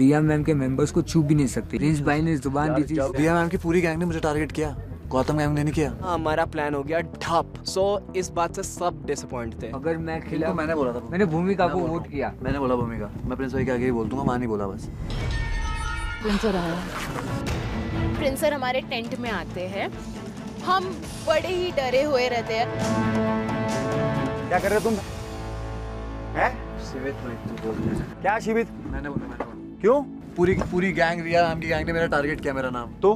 रिया ma'am के members को छू भी नहीं सकते। प्रिंस भाई ने जुबान दी थी। रिया मैम की पूरी गैंग ने मुझे टारगेट किया, गौतम गैंग ने नहीं किया। हमारा प्लान हो गया ठप। सो इस बात से सब डिसअपॉइंट थे। अगर मैं खिला, मैंने बोला था, मैंने भूमिका को वोट किया। मैंने बोला भूमिका, मैं प्रिंस भाई के आगे ही बोल दूंगा, मां नहीं बोला बस। प्रिंसर हमारे टेंट में आते हैं, हम बड़े ही डरे हुए रहते हैं। क्या कर रहे तुम? हैं? शिवित बोल दिया। क्या शिवित? मैंने बोला। क्यों? पूरी गैंग, रिया मैम की गैंग ने मेरा टारगेट किया, मेरा नाम। तो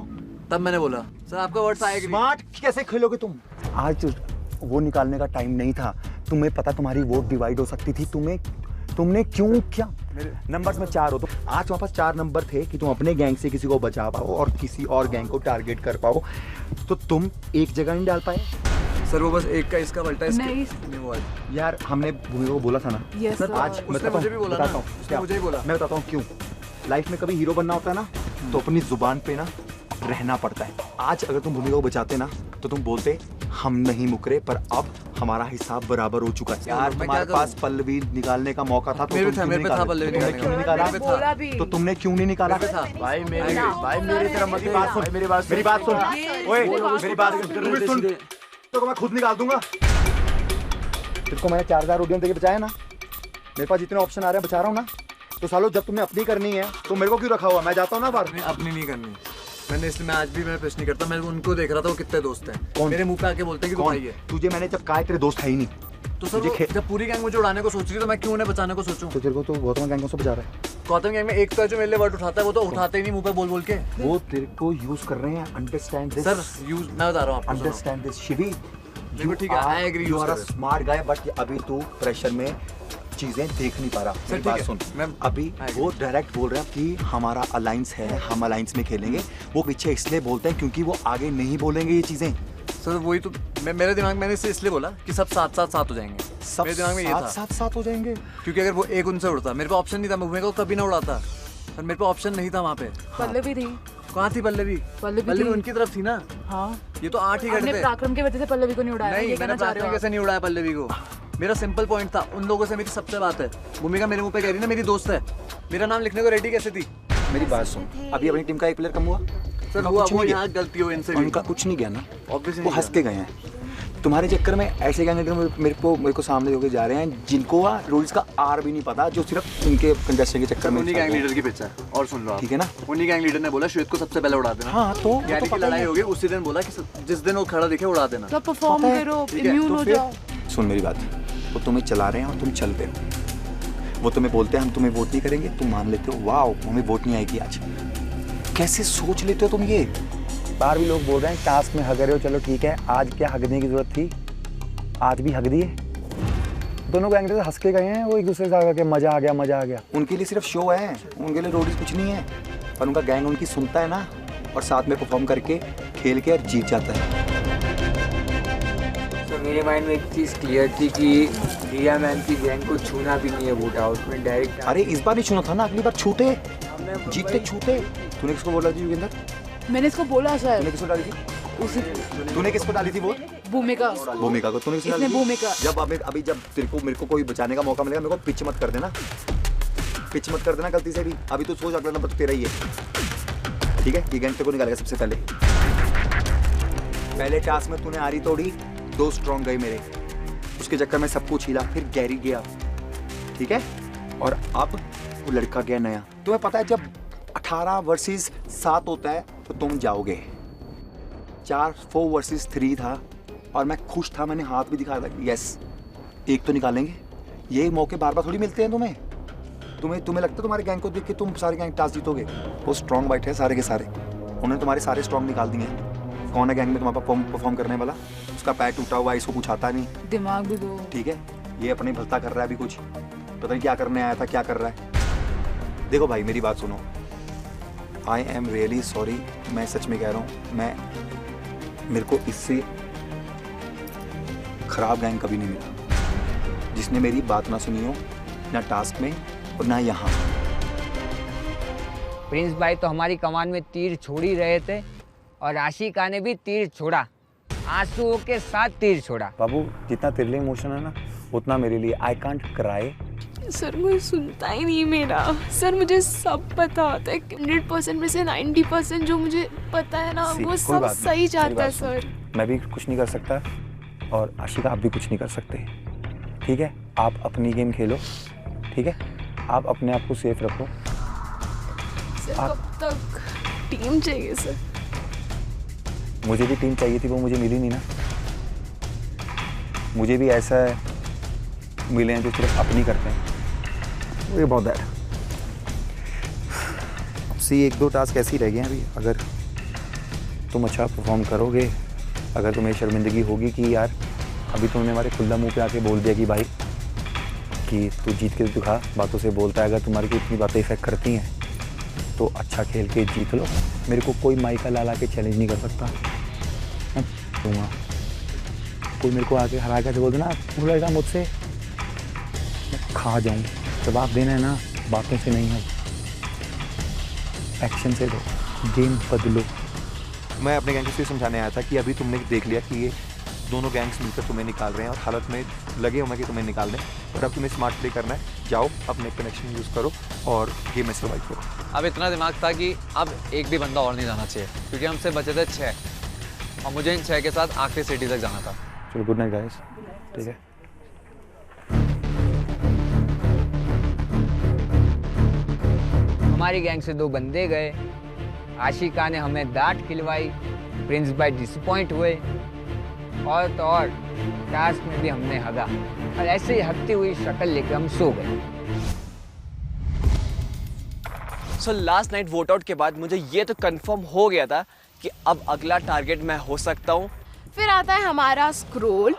तब मैंने बोला सर आपका वर्ड्स आएगा। स्मार्ट कैसे खेलोगे तुम? आज वो निकालने का टाइम नहीं था। तुम्हें पता तुम्हारी वोट डिवाइड हो सकती थी। तुमने क्यों किया? नंबर्स में 4 हो तो आज वहाँ पास 4 नंबर थे कि तुम अपने गैंग से किसी को बचा पाओ और किसी और गैंग को टारगेट कर पाओ, तो तुम एक जगह नहीं डाल पाए। सर वो बस एक का इसका पलटा नहीं यार हमने भूमि को बोला था ना। Yes, sir sir. आज उसने मुझे भी बोला ना, उसने मुझे ही बोला। मैं बताता हूँ क्यों। लाइफ में कभी हीरो बनना होता है ना, तो अपनी जुबान पे ना रहना पड़ता है। आज अगर तुम भूमिका को बचाते ना तो तुम बोलते हम नहीं मुकरे, पर अब हमारा हिसाब बराबर हो चुका है। यार तुम्हारे पास पल्लवी निकालने का मौका था तो मेरे तुम पे था पल्लवी तुमने क्यों नहीं निकाला? तो तुमने क्यों नहीं निकाला? भाई मेरी तरफ मेरी बात सुन, मेरी बात सुन, ओए मेरी बात सुन, तो मैं खुद निकाल दूंगा। तेरे को मैंने 4000 रुपये देके बचाया ना, मेरे पास जितने ऑप्शन आ रहे हैं बचा रहा हूँ ना, तो सालों जब तुमने अपनी करनी है तो मेरे को क्यों रखा हुआ? मैं जाता हूँ ना बाहर। अपनी नहीं करनी मैंने, इसलिए मैं आज भी मैं प्रश्न नहीं करता। मैं उनको देख रहा था वो कितने दोस्त हैं। कौन? मेरे मुंह पे आके बोलते हैं कि तू भाई है। तुझे मैंने जब कहा तेरे दोस्त है ही नहीं, तो सर जब पूरी गैंग मुझे उड़ाने को सोच रही है तो मैं क्यों उन्हें बचाने को सोचूं? तो तेरे को तो गौतम गैंग से बचा रहा है। गौतम गैंग में एक तो जो मेरे लिए वर्ड उठाता है वो तो उठाते ही नहीं मुंह पे बोल के। वो तेरे को यूज कर रहे हैं। अंडरस्टैंड दिस सर यूज मैं बता रहा हूँ आपको। अंडरस्टैंड दिस शिवी, देखो ठीक है, I agree, you are a smart guy, but अभी तू प्रेशर में चीजें देख नहीं पा रहा। मेरी बात सुन, अभी वो डायरेक्ट बोल रहे हैं कि हमारा अलायंस है, हम अलायंस में खेलेंगे। वो पीछे इसलिए बोलते हैं क्योंकि वो आगे नहीं बोलेंगे ये चीजें। सर वही तो मेरे दिमाग में मैंने इसलिए बोला कि सब साथ हो जाएंगे। सब मेरे दिमाग में ये था साथ हो जाएंगे, क्योंकि अगर वो एक उनसे उड़ता, मेरे पे ऑप्शन नहीं था, मैं को कभी ना उड़ाता। पर मेरे पे ऑप्शन नहीं था वहाँ पे। पल्लवी थी। कहाँ थी पल्लवी? पल्लवी उनकी तरफ थी ना। हाँ ये तो 8 ही घंटे पराक्रम की वजह से पल्लवी को नहीं उड़ाया। नहीं मैंने पराक्रम कैसे नहीं उड़ाया पल्लवी को? मेरा सिंपल पॉइंट था, उन लोगों से मेरी सबसे बात है। भूमिका मेरे मुंह पे कह रही ना मेरी दोस्त है, मेरा नाम लिखने को रेडी कैसे थी? मेरी बात सुन, अभी अपनी टीम का एक प्लेयर कम हुआ सर, वो यहाँ गलती हो इनसे, उनका कुछ नहीं गया ना, ऑब्वियसली वो हंस के गए हैं। तुम्हारे चक्कर में ऐसे कैंडिडेट मेरे को सामने होके जा रहे हैं जिनको रूल्स का आर भी नहीं पता, जो सिर्फ उनके कंटेस्टेंट के चक्कर में। उन्हीं गैंग लीडर की पिक्चर और सुन लो, ठीक है ना? उन्हीं गैंग लीडर ने बोला श्वेत को सबसे पहले उड़ा देना। हाँ तो यानी कि लड़ाई होगी उसी दिन, बोला कि जिस दिन वो खड़ा दिखे उड़ा देना। तो परफॉर्म करो, इम्यून हो जाओ। सुन मेरी बात, वो तुम्हें चला रहे हैं और तुम चलते हो। वो तुम्हें बोलते हैं हम तुम्हें वोट नहीं करेंगे, तुम मान लेते हो वाओ हमें वोट नहीं आएगी आज। कैसे सोच लेते हो तुम ये? बाहर भी लोग बोल रहे हैं टास्क में हग रहे हो, चलो ठीक है, आज क्या हगने की जरूरत थी? आज भी हग दिए। दोनों गैंग से हंस के गए हैं, वो एक दूसरे से आगे मजा आ गया। उनके लिए सिर्फ शो है, उनके लिए रोडीज कुछ नहीं है, पर उनका गैंग उनकी सुनता है ना, और साथ में परफॉर्म करके खेल के और जीत जाता है। तो मेरे माइंड में एक चीज़ क्लियर थी कि रिया मैम की गैंग को छूना भी नहीं है वोट आउट में डायरेक्ट। अरे इस बार नहीं छूना था ना, अगली बार छूते, जीतते छूते। तूने किसको बोला थी योगेंद्र? मैंने इसको बोला सर। तूने किसको डाली थी? तूने किसको डाली थी वोट? भूमिका को। तूने किसको डाली? भूमिका। जब अभी जब तेरे को मेरे को कोई बचाने का मौका मिलेगा, मेरे को पिच मत कर देना, गलती से भी। अभी तो सोच अगला नंबर तो तेरा ही है, ठीक है? ये गैंग तेरे को निकालेगा सबसे पहले टास्क में तूने आरी तोड़ी, 2 स्ट्रॉन्ग गए मेरे, उसके चक्कर में सब कुछ हिला, फिर गैरी गया, ठीक है? और अब वो लड़का गया नया। तुम्हें पता है जब 18 वर्सेस 7 होता है तो तुम जाओगे। 4 वर्सेस 3 था और मैं खुश था, मैंने हाथ भी दिखाया था, यस एक तो निकालेंगे। ये मौके बार बार थोड़ी मिलते हैं तुम्हें लगता है तुम्हारे गैंग को देख के तुम सारे गैंग टास्क जीतोगे? वो स्ट्रॉन्ग बैठे हैं सारे के सारे, उन्होंने तुम्हारे सारे स्ट्रॉन्ग निकाल दिए हैं। कौन है गैंग में तुम्हारा परफॉर्म करने वाला? उसका पैर टूटा हुआ है, इसको कुछ आता नहीं, दिमाग भी दो, ठीक है? ये अपने भलता कर रहा है, अभी कुछ पता नहीं क्या करने आया था, क्या कर रहा है। देखो भाई मेरी बात सुनो, आई एम रियली सॉरी, मैं सच में कह रहा हूँ, मेरे को इससे खराब गैंग कभी नहीं मिला जिसने मेरी बात ना सुनी हो, ना टास्क में और ना यहाँ। प्रिंस भाई तो हमारी कमान में तीर छोड़ ही रहे थे और आशिका ने भी तीर छोड़ा, आंसुओं के साथ तीर छोड़ा। बाबू जितना तेरे लिए इमोशन है ना, उतना मेरे लिए। आई कांट क्राई सर कोई सुनता ही नहीं मेरा। सर मुझे सब पता होता है, 100% में से 90% जो मुझे पता है ना वो सब सही जाता है सर। मैं भी कुछ नहीं कर सकता और आशिका आप भी कुछ नहीं कर सकते, ठीक है? आप अपनी गेम खेलो, ठीक है? आप अपने आप को सेफ रखो। सर कब तक टीम चाहिए सर? मुझे भी टीम चाहिए थी, वो मुझे मिली नहीं ना। मुझे भी ऐसा मिले हैं जो सिर्फ अपनी करते हैं। ये बहुत दैट। सी 1-2 टास्क ऐसे ही रह गए हैं अभी। अगर तुम अच्छा परफॉर्म करोगे, अगर तुम्हें शर्मिंदगी होगी कि यार अभी तुमने हमारे खुल्ला मुंह पे आके बोल दिया कि भाई कि तू जीत के दिखा, बातों से बोलता है, अगर तुम्हारी की इतनी बातें इफेक्ट करती हैं तो अच्छा खेल के जीत लो। मेरे को कोई माइका लाला के चैलेंज नहीं कर सकता। मैं दूंगा, कोई मेरे को आके हरा के बोल देना वो लड़का मुझसे, मैं खा जाऊँ। जवाब देना है ना, बातों से नहीं है, एक्शन से दो, गेम बदलो। मैं अपने गैंग को ये समझाने आया था कि अभी तुमने देख लिया कि ये दोनों गैंग्स मिलकर तुम्हें निकाल रहे हैं और हालत में लगे हुए कि तुम्हें निकाल दें, और अब तुम्हें स्मार्ट प्ले करना है। जाओ अपने कनेक्शन यूज़ करो और गेम में सर्वाइव करो। अब इतना दिमाग था कि अब एक भी बंदा और नहीं जाना चाहिए, क्योंकि हमसे बचे थे 6 और मुझे इन 6 के साथ आखिरी सिटी तक जाना था। चलो गुड नाइट गाइस, ठीक है? हमारी गैंग से 2 बंदे गए, आशिका ने हमें डांट खिलवाई, प्रिंस भाई डिसअपॉइंट हुए, और तो और टास्क में भी हमने हगा, और ऐसे ही हगती हुई शक्ल लेकर हम सो गए। So last night vote out के बाद मुझे ये तो कंफर्म हो गया था कि अब अगला टारगेट मैं हो सकता हूँ। फिर आता है हमारा scroll.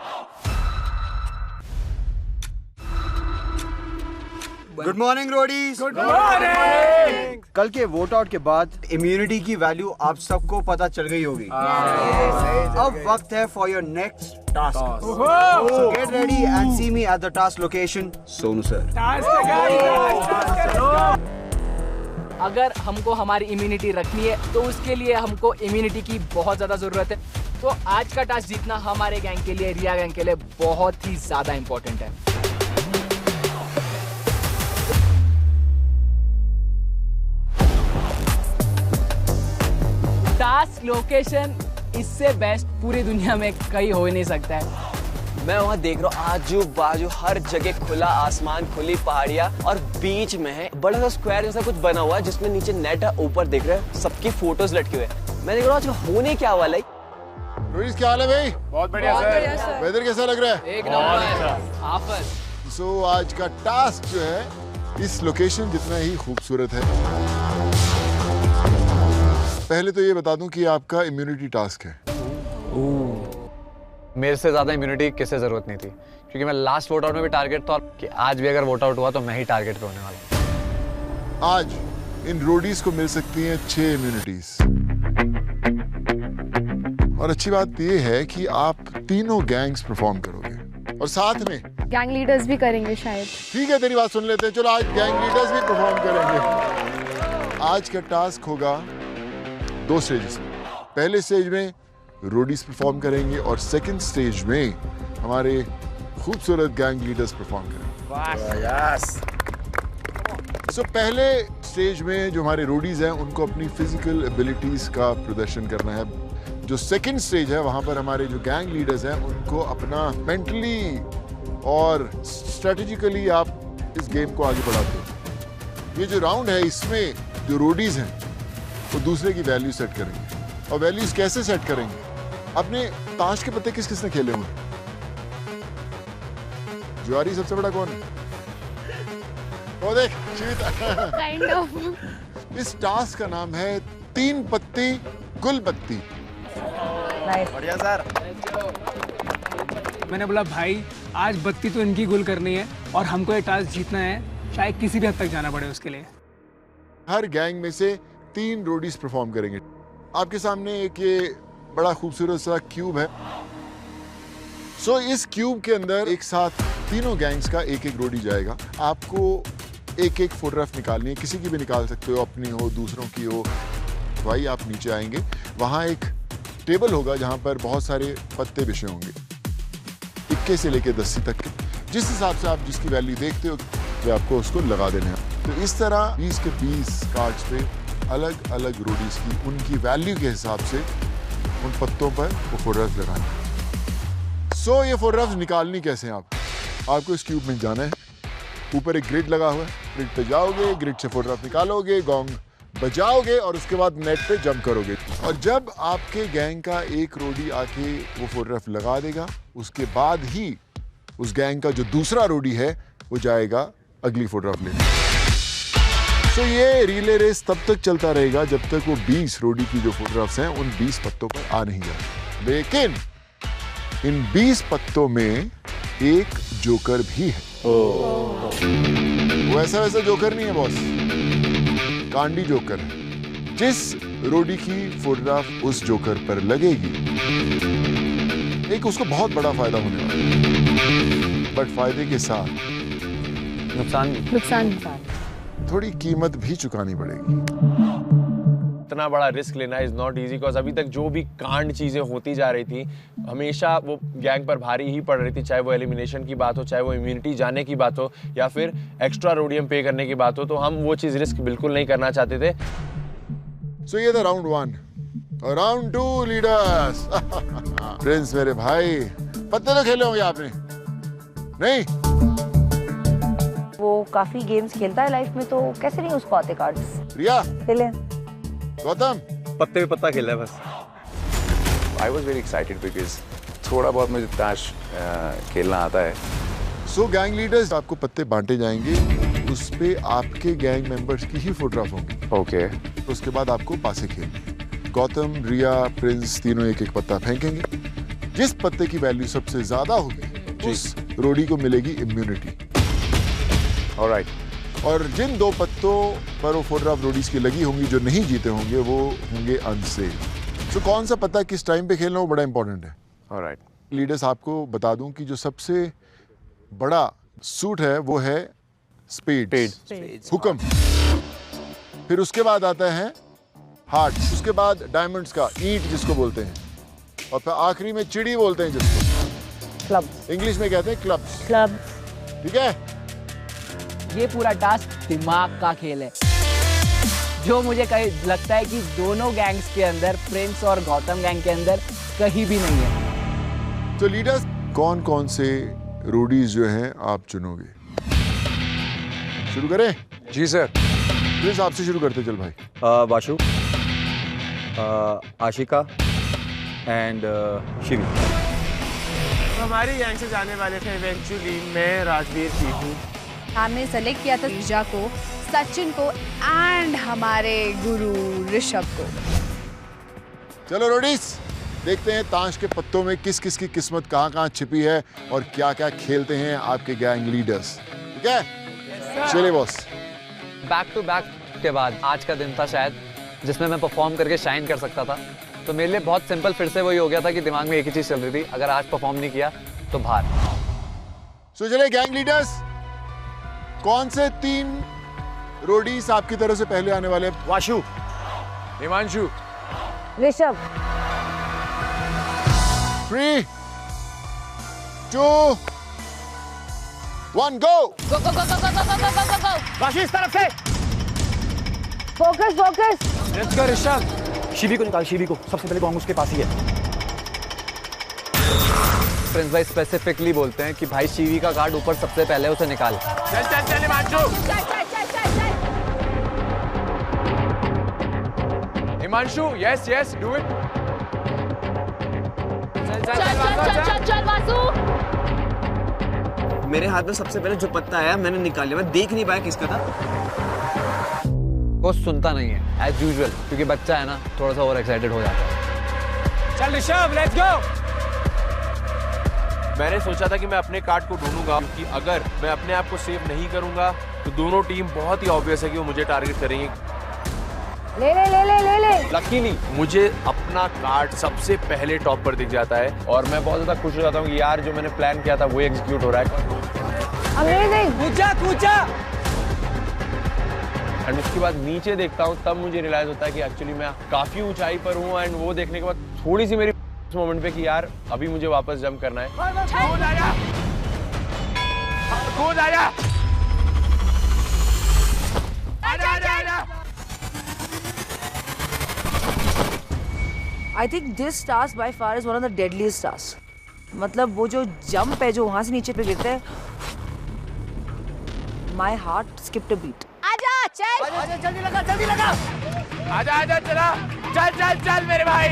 Good morning Roadies. Good morning. कल के वोट आउट के बाद इम्यूनिटी की वैल्यू आप सबको पता चल गई होगी। अब वक्त है for your next task. So get ready and see me at the task location. Sonu sir. अगर हमको हमारी इम्यूनिटी रखनी है तो उसके लिए हमको इम्यूनिटी की बहुत ज़्यादा ज़रूरत है। तो आज का टास्क जीतना हमारे गैंग के लिए, रिया गैंग के लिए बहुत ही ज़्यादा इम्पोर्टेंट है। टास्क लोकेशन इससे बेस्ट पूरी दुनिया में कहीं हो ही नहीं सकता है। मैं वहाँ देख रहा हूँ आजू बाजू हर जगह खुला आसमान, खुली पहाड़ियाँ, और बीच में है बड़ा सा स्क्वायर जैसा कुछ बना हुआ है जिसमें नीचे नेट है, ऊपर देख रहे हैं सबकी फोटोज लटके हुए। मैं देख रहा हूँ आज होने क्या वाला है। क्या हाल है भाई? बहुत बढ़िया सर। वेदर कैसा लग रहा है? एक नंबर। सो आज का टास्क जो है इस लोकेशन जितना ही खूबसूरत है। पहले तो ये बता दूं कि आपका इम्यूनिटी टास्क है। मेरे से ज़्यादा इम्यूनिटी किसे ज़रूरत नहीं थी, क्योंकि मैं लास्ट वोट आउट में भी टारगेट था, कि आज भी अगर वोट आउट हुआ तो मैं ही टारगेट पे होने वाला हूँ। आज इन रोडीज को मिल सकती हैं 6 इम्यूनिटीज, और अच्छी बात ये है कि आप तीनों गैंग्स परफॉर्म करोगे और साथ में गैंग लीडर्स भी करेंगे शायद। ठीक है, तेरी बात सुन लेते हैं। चलो आज गैंग लीडर्स भी परफॉर्म करेंगे। आज का टास्क होगा 2 स्टेजेस में। पहले स्टेज में रोडीज परफॉर्म करेंगे और सेकंड स्टेज में हमारे खूबसूरत गैंग लीडर्स परफॉर्म करेंगे। सो पहले स्टेज में जो हमारे रोडीज हैं उनको अपनी फिजिकल एबिलिटीज का प्रदर्शन करना है। जो सेकंड स्टेज है वहां पर हमारे जो गैंग लीडर्स हैं उनको अपना मेंटली और स्ट्रेटेजिकली आप इस गेम को आगे बढ़ाते हो। ये जो राउंड है इसमें जो रोडीज हैं वो दूसरे की वैल्यू सेट करेंगे। और वैल्यूज कैसे सेट करेंगे? अपने ताश के पत्ते किस किसने खेले हुए? जुआरी सबसे बड़ा कौन है? वो देख काइंड ऑफ। इस टास्क का नाम है 3 पत्ती गुल पत्ती। बढ़िया सर। मैंने बोला भाई आज बत्ती तो इनकी गुल करनी है और हमको ये टास्क जीतना है, शायद किसी भी हद तक जाना पड़े उसके लिए। हर गैंग में से 3 रोडीज परफॉर्म करेंगे। आपके सामने एक ये बड़ा खूबसूरत सा क्यूब है। सो इस क्यूब के अंदर एक साथ तीनों गैंग्स का एक एक रोडी जाएगा। आपको एक एक फोटोग्राफ निकालनी है, किसी की भी निकाल सकते हो, अपनी हो दूसरों की हो। भाई आप नीचे आएंगे, वहाँ एक टेबल होगा जहाँ पर बहुत सारे पत्ते बिछे होंगे, 21 से लेकर 10 तक के। जिस हिसाब से आप जिसकी वैल्यू देखते हो पे आपको उसको लगा देना है। तो इस तरह 20 के 20 कार्ड्स पे अलग अलग रोडीज की उनकी वैल्यू के हिसाब से उन पत्तों पर वो फोटोग्राफ लगानी। सो ये फोटोग्राफ निकालनी कैसे हैं आपको इस क्यूब में जाना है, ऊपर एक ग्रिड लगा हुआ है, ग्रिड पे जाओगे, ग्रिड से फोटोग्राफ निकालोगे, गोंग बजाओगे और उसके बाद नेट पे जंप करोगे। और जब आपके गैंग का एक रोडी आके वो फोटोग्राफ लगा देगा, उसके बाद ही उस गैंग का जो दूसरा रोडी है वो जाएगा अगली फोटोग्राफ लेने। तो ये रिले रेस तब तक चलता रहेगा जब तक वो 20 रोडी की जो फोटोग्राफ्स हैं उन 20 पत्तों पर आ नहीं जाते। लेकिन इन 20 पत्तों में एक जोकर भी है। वो ऐसा वैसा जोकर नहीं है बॉस, कांडी जोकर है। जिस रोडी की फोटोग्राफ उस जोकर पर लगेगी, एक उसको बहुत बड़ा फायदा होने वाला है, बट फायदे के साथ नुकसान थोड़ी कीमत भी चुकानी पड़ेगी। इतना बड़ा रिस्क लेना इज नॉट इजी, बिकॉज अभी तक जो भी कांड चीजें होती जा रही थी हमेशा वो गैंग पर भारी ही पड़ रही थी, चाहे वो एलिमिनेशन की बात हो, चाहे वो इम्यूनिटी जाने की बात हो, या फिर एक्स्ट्रा रोडियम पे करने की बात हो। तो हम वो चीज रिस्क बिल्कुल नहीं करना चाहते थे। सो ये था राउंड 1 और राउंड 2 लीडर्स। प्रिंस मेरे भाई, पत्ते तो खेले होंगे आपने नहीं? वो काफी गेम्स खेलता है लाइफ में, तो कैसे नहीं उसको आते कार्ड्स? रिया खेले। गौतम पत्ते पे पत्ता खेला है बस। I was very excited because थोड़ा बहुत मुझे ताश खेलना आता है। सो गैंग लीडर्स आपको पत्ते बांटे जाएंगे, उस पे आपके गैंग मेंबर्स की ही फोटोग्राफ होंगी। ओके। तो उसके बाद आपको पासे खेलने। गौतम, रिया, प्रिंस तीनों एक एक पत्ता फेंकेंगे। जिस पत्ते की वैल्यू सबसे ज्यादा होगी उस रोडी को मिलेगी इम्यूनिटी। ऑलराइट। और जिन 2 पत्तों पर वो फोटोग्राफ रोडीज की लगी होंगी जो नहीं जीते होंगे वो होंगे अनसेव। तो कौन सा पत्ता किस टाइम पे खेलना वो बड़ा इंपॉर्टेंट है। ऑलराइट। लीडर्स आपको बता दूं कि जो सबसे बड़ा सूट है वो है स्पेड, हुक्म। फिर उसके बाद आता है हार्ट, उसके बाद डायमंड्स का ईंट जिसको बोलते हैं, और फिर आखिरी में चिड़ी बोलते हैं जिसको क्लब, इंग्लिश में कहते हैं क्लब्स। ठीक है। ये पूरा टास्क दिमाग का खेल है, जो मुझे लगता है कि दोनों गैंग्स के अंदर, प्रिंस और गौतम गैंग के अंदर कहीं भी नहीं है। तो लीडर्स कौन कौन से रोडीज जो हैं आप चुनोगे? शुरू करें? जी सर। प्रिंस आपसे शुरू करते चल भाई। वाशु, आशिका एंड शिवी। हमारी गैंग से जाने वाले थे इवेंचुअली मैं, राजवीर जी हूँ। हमने सेलेक्ट किया था ऋजा को, सचिन को एंड हमारे गुरु ऋषभ को। चलो रोडीज, देखते हैं ताश के पत्तों में किस किस की किस्मत कहाँ कहाँ छिपी है और क्या क्या खेलते हैं आपके गैंग लीडर्स। ठीक है, चलिए बॉस। बैक टू बैक के बाद आज का दिन था शायद जिसमें मैं परफॉर्म करके शाइन कर सकता था। तो मेरे लिए बहुत सिंपल फिर से वही हो गया था कि दिमाग में एक ही चीज चल रही थी, अगर आज परफॉर्म नहीं किया तो बाहर। सो चलिए गैंग लीडर्स, कौन से 3 रोडीज आपकी तरफ से पहले आने वाले? वाशु, हिमांशु, ऋषभ। 3, 2, 1 गो। वाशु इस तरफ से। Focus focus. Let's go Rishabh. Shivi को निकाल, शिवी को सबसे पहले गॉन्ग उसके पास ही है। प्रिंस भाई स्पेसिफिकली बोलते हैं कि भाई शिवी का कार्ड ऊपर सबसे पहले उसे निकाल। चल चल चल Himanshu. Himanshu, yes yes, do it. चल वासु। मेरे हाथ में सबसे पहले जो पत्ता आया मैंने निकाल लिया, मैं देख नहीं पाया किसका था। वो सुनता नहीं है एज यूजुअल, क्योंकि बच्चा है ना, थोड़ा सा ओवर एक्साइटेड हो जाता है। चल ऋषभ, लेट्स गो। मैंने सोचा था कि मैं अपने कार्ड को ढूंढूंगा, क्योंकि अगर मैं अपने आप को सेव नहीं करूंगा तो दोनों टीम बहुत ही ऑब्वियस है कि वो मुझे टारगेट करेंगे। ले ले ले ले ले ले। लकीली मुझे अपना कार्ड सबसे पहले टॉप पर दिख जाता है और मैं बहुत ज्यादा खुश हो जाता हूँ कि यार जो मैंने प्लान किया था वो एग्जीक्यूट हो रहा है। अमेजिंग। कूचा कूचा। एंड उसके बाद नीचे देखता हूँ, तब मुझे रियलाइज होता है कि एक्चुअली मैं काफी ऊंचाई पर हूँ। एंड वो देखने के बाद थोड़ी सी मेरी मोमेंट पे कि यार अभी मुझे वापस जंप करना है। कूद आया, कूद आया। I think this task by far is one of the deadliest task. मतलब वो जो जंप है जो वहां से नीचे पे गिरता है, my heart skipped a beat. आजा चल, आजा जल्दी लगा, जल्दी लगा। आजा आजा चला, चल चल चल मेरे भाई।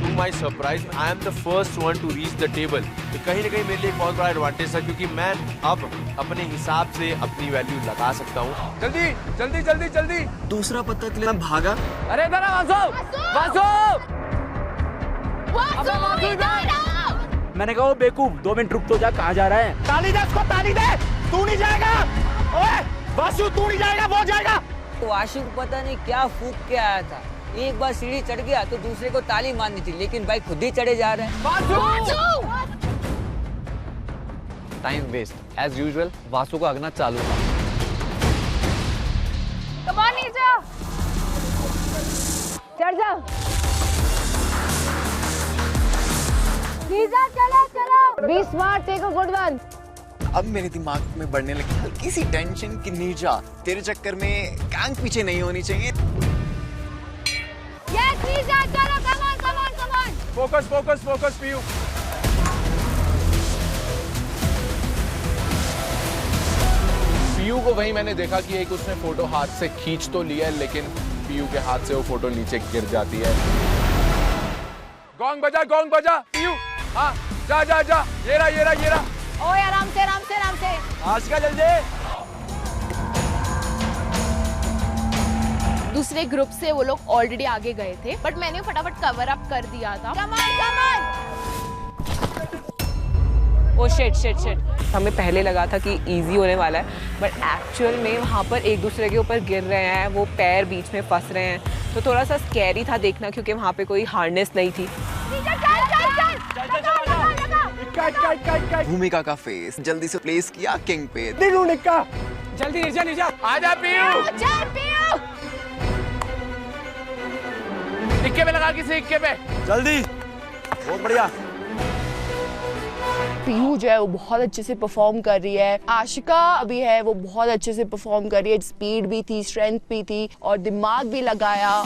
To my surprise, I am the first one to reach the table. तो कहीं ना कहीं मेरे लिए एक बहुत बड़ा एडवांटेज है क्योंकि मैं अब अपने हिसाब से अपनी वैल्यू लगा सकता हूँ। जल्दी जल्दी जल्दी जल्दी। दूसरा पत्ता के लिए मैं भागा। अरे इधर आ वासु, वासु। मैंने कहा वो बेवकूफ, 2 मिनट रुक तो जा, कहाँ जा रहा है? ताली दे उसको, ताली दे। तू नहीं जाएगा। ओए वासु, तू नहीं जाएगा, वो जाएगा। वासु को पता नहीं क्या फूक के आया था, एक बार सीढ़ी चढ़ गया तो दूसरे को ताली मारनी थी, लेकिन भाई खुद ही चढ़े जा रहे हैं। Time waste as usual. Vasu को अगना चालू था। कम ऑन नीचा, चढ़ जा। नीचा चलो चलो। Be smart, take a good one. अब मेरे दिमाग में बढ़ने लगी हल्की सी टेंशन कि नीचा तेरे चक्कर में गैंग पीछे नहीं होनी चाहिए। यस नीचा चलो, come on come on come on. Focus focus focus Piyu. Piyu को वहीं मैंने देखा कि एक उसने फोटो हाथ से खींच तो लिया है, लेकिन पीयू के हाथ से वो फोटो नीचे गिर जाती है। गोंग बजा पीयू। हाँ जा जा जा, ये रहा ये रहा ये रहा। ओए आराम से आराम से आराम से। आज का जल्दी। दूसरे ग्रुप से वो लोग ऑलरेडी आगे गए थे, बट मैंने फटाफट कवर अप कर दिया था। कम on come on. Oh shit shit shit, हमें पहले लगा था कि इजी होने वाला है, बट एक्चुअल में वहाँ पर एक दूसरे के ऊपर गिर रहे हैं, वो पैर बीच में फंस रहे हैं, तो थोड़ा सा स्कैरी था देखना क्योंकि वहाँ पे कोई हार्नेस नहीं थी। भूमिका का फेस जल्दी से प्लेस किया किंग पे। निक्का जल्दी निर्जा निर्जा। आजा पीयू। चल पीयू। इक्के पे लगा, किसी इक्के पे जल्दी। बहुत बढ़िया। पीयू जो है वो बहुत अच्छे से परफॉर्म कर रही है। आशिका अभी है वो बहुत अच्छे से परफॉर्म कर रही है। स्पीड भी थी, स्ट्रेंथ भी थी और दिमाग भी लगाया।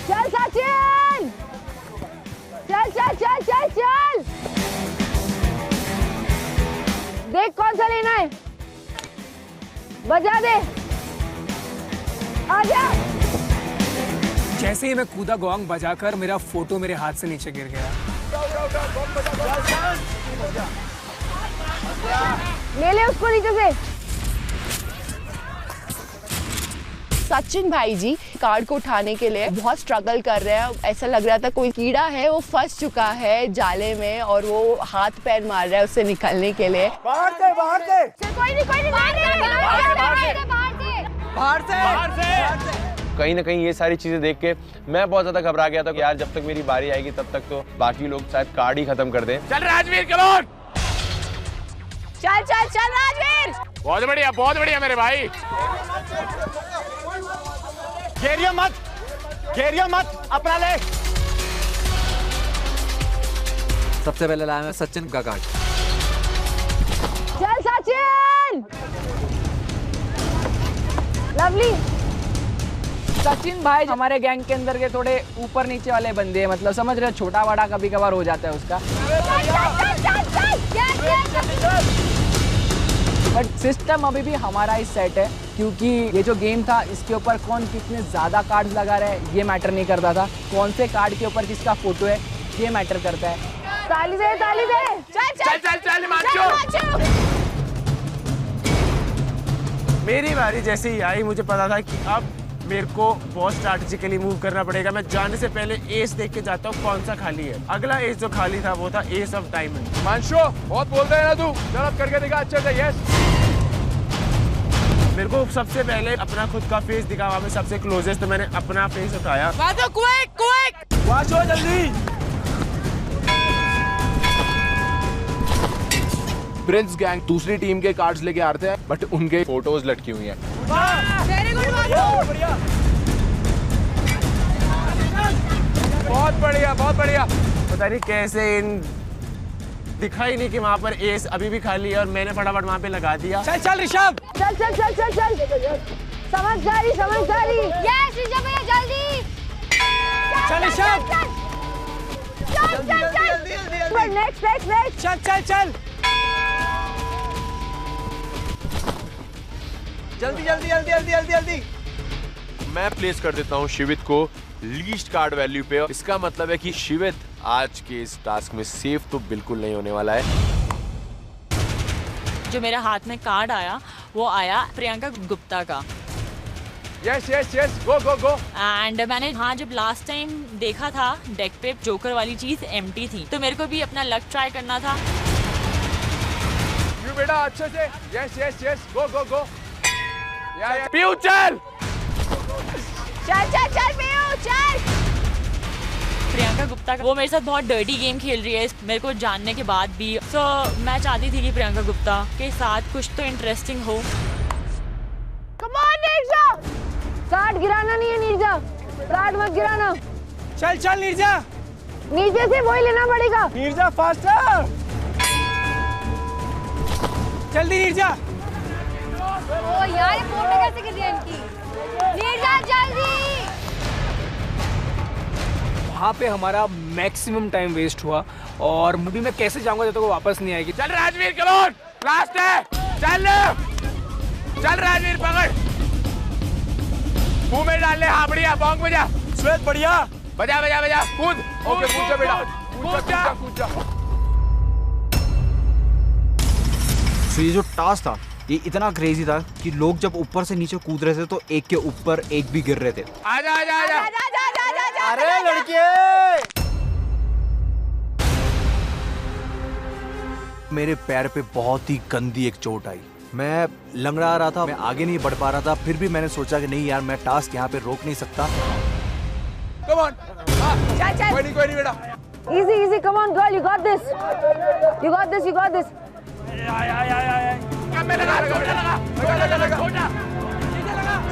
चल सचिन, चल चल चल चल चल। देख कौन सा लेना है, बजा दे। आजा। जैसे ही मैं कूदा गोंग बजाकर मेरा फोटो मेरे हाथ से नीचे गिर गया। ले ले उसको नीचे से। सचिन भाई जी कार्ड को उठाने के लिए बहुत स्ट्रगल कर रहे हैं। ऐसा लग रहा था कोई कीड़ा है वो फंस चुका है जाले में और वो हाथ पैर मार रहा है उससे निकलने के लिए। बाहर से बाहर से। कोई नहीं बाहर से। कहीं ना कहीं ये सारी चीजें देख के मैं बहुत ज्यादा घबरा गया था कि यार जब तक मेरी बारी आएगी तब तक तो बाकी लोग शायद कार्ड ही खत्म कर दें। चल राजवीर कम ऑन। चल चल चल राजवीर। बहुत बढ़िया मेरे भाई। घेरिया मत अपना ले। सबसे पहले लाया मैं सचिन का कार्ड। चल सचिन। लवली। सचिन भाई हमारे गैंग के अंदर के थोड़े ऊपर नीचे वाले बंदे हैं, मतलब समझ रहे, छोटा बड़ा कभी कभार हो जाता है उसका। बट सिस्टम अभी भी हमारा ही सेट है क्योंकि ये जो गेम था इसके ऊपर कौन कितने ज्यादा कार्ड्स लगा रहा है ये मैटर नहीं करता था, कौन से कार्ड के ऊपर किसका फोटो है ये मैटर करता है। ताली दे ताली दे। चल चल चल चल हिमांशु। मेरी बारी जैसे ही आई मुझे पता था कि अब मेरे को बहुत स्ट्रैटेजिकली मूव करना पड़ेगा। मैं जाने से पहले एस देख के जाता हूँ कौन सा खाली है। अगला एस जो खाली था वो था एस ऑफ डायमंड। हिमांशु बहुत बोलते हैं ना तू, चल अब करके दिखा अच्छे से। यस मेरे को सबसे पहले अपना खुद का फेस दिखा, वहाँ पे सबसे क्लोजेस्ट, तो मैंने अपना फेस उठाया। वासु जल्दी। प्रिंस गैंग दूसरी टीम के कार्ड्स लेके आ रहे हैं बट उनके फोटोज लटकी हुई हैं। बहुत बढ़िया पता नहीं कैसे इन दिखा ही नहीं कि वहाँ पर एस अभी भी खाली है और मैंने फटाफट वहाँ पे लगा दिया। चल चल ऋषभ। चल चल चल चल चल। समझदारी। यस ऋषभ भैया जल्दी। ऋषभ नेक्स्ट नेक्स्ट नेक्स्ट चल चल चल जल्दी जल्दी जल्दी जल्दी जल्दी जल्दी। मैं प्लेस कर देता हूँ शिवित को लीस्ट कार्ड वैल्यू पे। इसका मतलब है कि शिवित आज के इस टास्क में सेफ तो बिल्कुल नहीं होने वाला है। जो मेरे हाथ में कार्ड आया वो आया प्रियंका गुप्ता का। Yes yes yes go go go. And मैंने हाँ जब लास्ट टाइम देखा था डेक पे जोकर वाली चीज एम्प्टी थी, तो मेरे को भी अपना लक ट्राई करना था। यू बेटा अच्छे से। यस यस यस गो गो गो। या पीयू चल चल चल चल पीयू चल। प्रियंका गुप्ता वो मेरे साथ बहुत डर्टी गेम खेल रही है मेरे को जानने के बाद भी। तो मैं चाहती थी कि प्रियंका गुप्ता के साथ कुछ तो इंटरेस्टिंग हो। कम ऑन नीरजा, कार्ड गिराना नहीं है नीरजा, कार्ड मत गिराना। चल चल नीरजा, नीचे से वही लेना पड़ेगा। नीरजा फास्टर, जल्दी नीरजा। ओ यार ये फोटो कैसे गिर गई इनकी। नीरजा जल्दी। वहाँ पे हमारा मैक्सिमम टाइम वेस्ट हुआ और मूवी में कैसे जाऊंगा जब तक वो वापस नहीं आएगी। चल राजवीर कम ऑन, लास्ट है। चल चल राजवीर पकड़, मुंह में डाल ले। हाँ बढ़िया, बॉन्ग बजा। श्वेत बढ़िया, बजा बजा बजा। कूद। ओके कूद जा बेटा, कूद जा कूद जा। तो ये जो टास्क था ये इतना क्रेजी था कि लोग जब ऊपर से नीचे कूद रहे थे तो एक के ऊपर एक भी गिर रहे थे। आजा आजा आजा। अरे लड़के, मेरे पैर पे बहुत ही गंदी एक चोट आई। मैं लंगड़ा रहा था, मैं आगे नहीं बढ़ पा रहा था। फिर भी मैंने सोचा कि नहीं यार, मैं टास्क यहाँ पे रोक नहीं सकता। कम ऑन, चल चल। कोई नहीं बेटा। Easy easy, come on girl, you got this, you got this, you got this.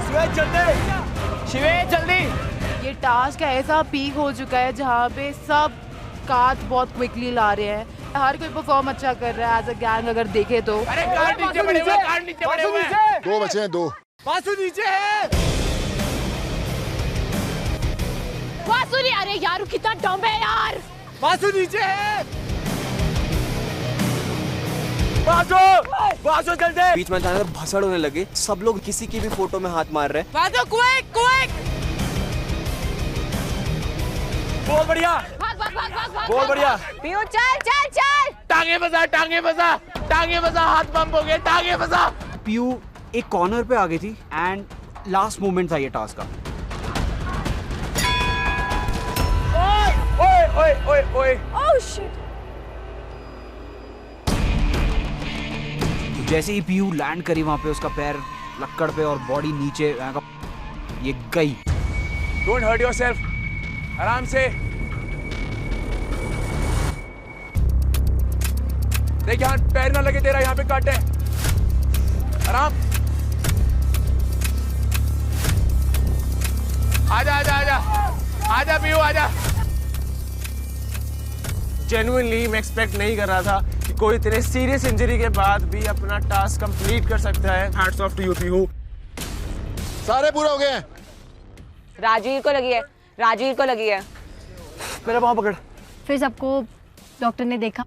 श्वेत जल्दी, शिवेत जल्दी। ये टास्क ऐसा पीक हो चुका है जहाँ पे सब कार्ड बहुत क्विकली ला रहे हैं। हर कोई परफॉर्म अच्छा कर रहा है एज अ गैंग अगर देखे तो। अरे कार्ड नीचे पड़े हुए, कार्ड नीचे पड़े हुए। दो बचे हैं, दो। वासु नीचे है। वासु नहीं, अरे यार कितना डम है यार। वासु नीचे है। वासु, वासु जल्दी। बीच में अचानक भसड़ होने लगे, सब लोग किसी की भी फोटो में हाथ मार रहे हैं। Vasu quick quick. बहुत बढ़िया, भाग भाग भाग भाग भाग। बहुत बढ़िया। पीयू चल चल चल। टांगे फंसा, टांगे फंसा, टांगे फंसा। हाथ पंप हो गए, टांगे फंसा। पीयू एक कॉर्नर पे आ गई थी एंड लास्ट मोमेंट था ये टास्क का। ओए ओए ओए ओए। Oh shit. जैसे ही पीयू लैंड करी वहां पे उसका पैर लक्कड़ पे और बॉडी नीचे, ये गई। डोंट हर्ट योरसेल्फ, आराम से। देख यहाँ पैर ना लगे तेरा, यहाँ पे काटे। आराम। आजा आजा आजा आजा पीयू आजा। जेन्युइनली मैं एक्सपेक्ट नहीं कर रहा था कि कोई इतने सीरियस इंजरी के बाद भी अपना टास्क कंप्लीट कर सकता है। Hats off to you Piyu. सारे पूरा हो गए हैं। राजवीर को लगी है, राजवीर को लगी है। मेरा पाँव पकड़। फिर सबको डॉक्टर ने देखा,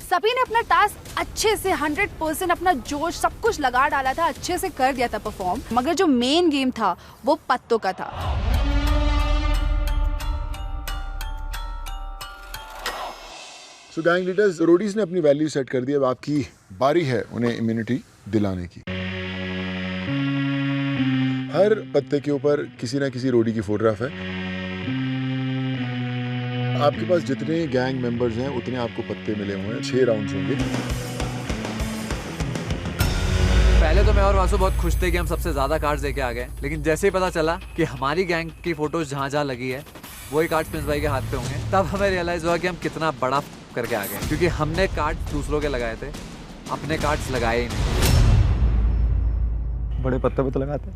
सभी ने अपना टास्क अच्छे से 100% अपना जोश सब कुछ लगा डाला था, अच्छे से कर दिया था परफॉर्म। मगर जो मेन गेम था वो पत्तों का था। सो गैंग लीडर्स, रोडीज ने अपनी वैल्यू सेट कर दी। अब आपकी बारी है उन्हें इम्यूनिटी दिलाने की। हर पत्ते के ऊपर किसी ना किसी रोडी की फोटोग्राफ है। आपके पास जितने गैंग मेंबर्स हैं उतने आपको पत्ते मिले हुए हैं। 6 राउंड्स होंगे। पहले तो मैं और वासु बहुत खुश थे कि हम सबसे ज्यादा कार्ड्स लेके आ गए, लेकिन जैसे ही पता चला कि हमारी गैंग की फोटोज जहाँ जहाँ लगी है वही कार्ड प्रिंस भाई के हाथ पे होंगे, तब हमें रियलाइज हुआ कि हम कितना बड़ा करके आ गए। क्योंकि हमने कार्ड दूसरों के लगाए थे, अपने कार्ड्स लगाए ही नहीं। बड़े पत्ते पे तो लगाते।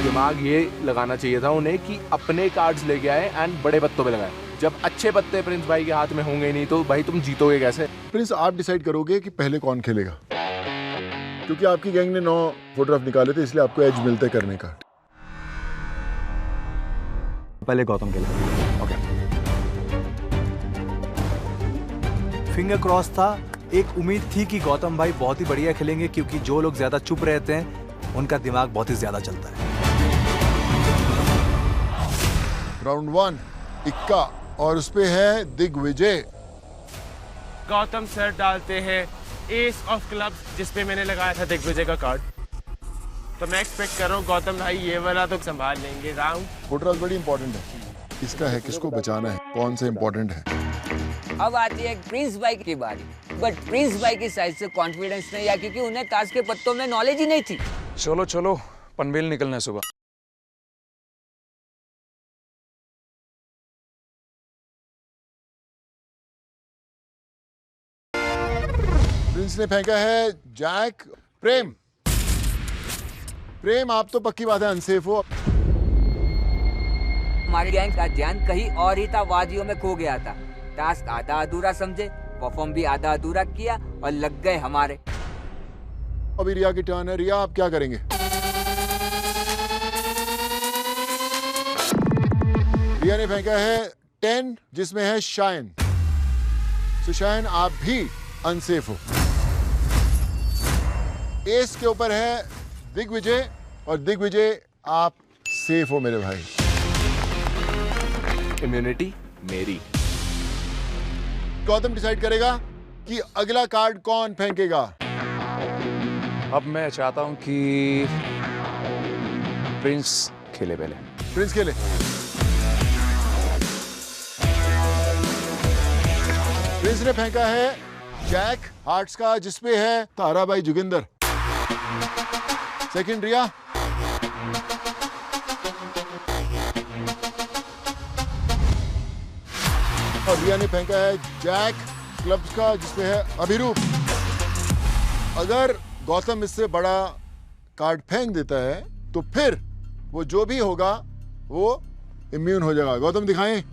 दिमाग ये लगाना चाहिए था उन्हें कि अपने कार्ड्स लेके आए एंड बड़े पत्तों पे लगाए। जब अच्छे पत्ते प्रिंस भाई के हाथ में होंगे नहीं तो भाई तुम जीतोगे कैसे? प्रिंस, आप डिसाइड करोगे कि पहले कौन खेलेगा, क्योंकि आपकी गैंग ने 9 फोटोग्राफ निकाले थे, इसलिए आपको एज मिलते करने का। पहले गौतम के लिए। ओके। फिंगर क्रॉस था। एक उम्मीद थी कि गौतम भाई बहुत ही बढ़िया खेलेंगे, क्योंकि जो लोग ज्यादा चुप रहते हैं उनका दिमाग बहुत ही ज्यादा चलता है। राउंड 1 इक्का और उस पे है दिग्विजय। गौतम सर डालते हैं एस ऑफ क्लब्स, जिसपे मैंने लगाया था दिग्विजय का कार्ड। तो मैं एक्सपेक्ट कर रहा हूँ गौतम भाई ये वाला तो संभाल लेंगे राउंड। फोटोग्राफ बड़ी इंपॉर्टेंट है, इसका है किसको बचाना है, कौन सा इंपॉर्टेंट है। अब आती है प्रिंस भाई की बारी, बट प्रिंस भाई की साइड से कॉन्फिडेंस नहीं आया, क्योंकि उन्हें ताश के पत्तों में नॉलेज ही नहीं थी। चलो चलो, पनवेल निकलना है सुबह। प्रिंस ने फेंका है जैक। प्रेम, प्रेम आप तो पक्की बात है अनसेफ हो। हमारे गैंग का ध्यान कहीं और ही था, वादियों में खो गया था। टास्क आधा अधूरा समझे, परफॉर्म भी आधा अधूरा किया और लग गए हमारे। अभी रिया की टर्न है। रिया आप क्या करेंगे? रिया ने फेंका है 10, जिसमें है शाइन। तो शाइन आप भी अनसेफ हो। एस के ऊपर है दिग्विजय और दिग्विजय आप सेफ हो मेरे भाई। इम्यूनिटी मेरी। गौतम डिसाइड करेगा कि अगला कार्ड कौन फेंकेगा। अब मैं चाहता हूं कि प्रिंस खेले पहले। प्रिंस खेले। प्रिंस ने फेंका है जैक हार्ट्स का, जिसपे है ताराबाई जोगिंदर। सेकंड रिया। और रिया ने फेंका है जैक क्लब्स का, जिसपे है अभिरूप। अगर गौतम इससे बड़ा कार्ड फेंक देता है तो फिर वो जो भी होगा वो इम्यून हो जाएगा। गौतम दिखाएं।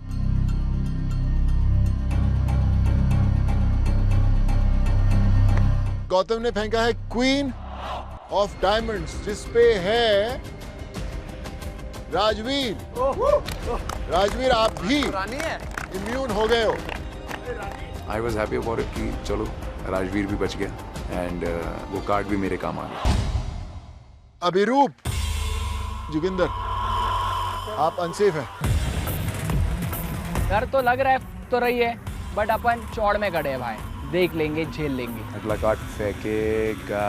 गौतम ने फेंका है क्वीन ऑफ डायमंड्स, जिसपे है राजवीर। राजवीर आप भी इम्यून हो गए हो। I was happy about it कि चलो राजवीर भी बच गया एंड वो कार्ड भी मेरे काम आ गया। अभिरूप जोगिंदर आप अनसेफ है। डर तो लग रहा है तो रही है, बट अपन चौड़ में खड़े हैं भाई, देख लेंगे, झेल लेंगे। अगला कार्ड फेंकेगा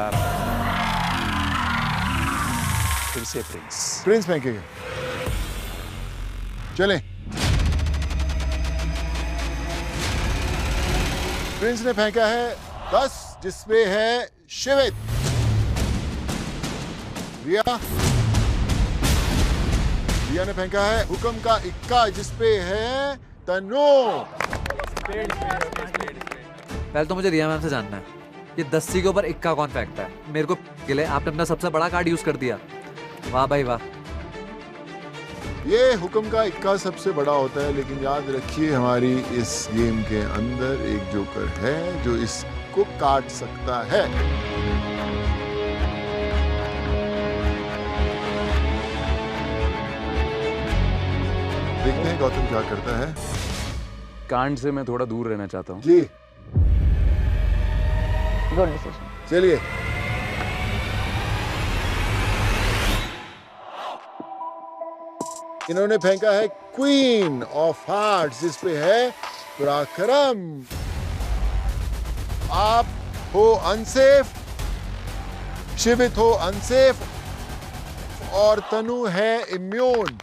फिर से प्रिंस। प्रिंस फेंकेगा। चलें। प्रिंस ने फेंका है 10, जिसपे है शिवित। रिया। रिया ने फेंका है हुक्म का इक्का, जिसपे है तनु। पहले तो मुझे रिया मैम से जानना है, ये 10 के ऊपर इक्का कौन फेंकता है? मेरे को गिले आपने अपना सबसे बड़ा कार्ड यूज कर दिया। वाह भाई वाह। ये हुक्म का इक्का सबसे बड़ा होता है, लेकिन याद रखिए हमारी इस गेम के अंदर एक जोकर है जो इसको काट सकता है। देखते हैं गौतम क्या करता है। कांड से मैं थोड़ा दूर रहना चाहता हूँ। जी गुड डिसीजन। चलिए। इन्होंने फेंका है क्वीन ऑफ हार्ट्स, जिसपे है पराक्रम। आप हो अनसेफ, शिवित हो अनसेफ और तनु है इम्यून।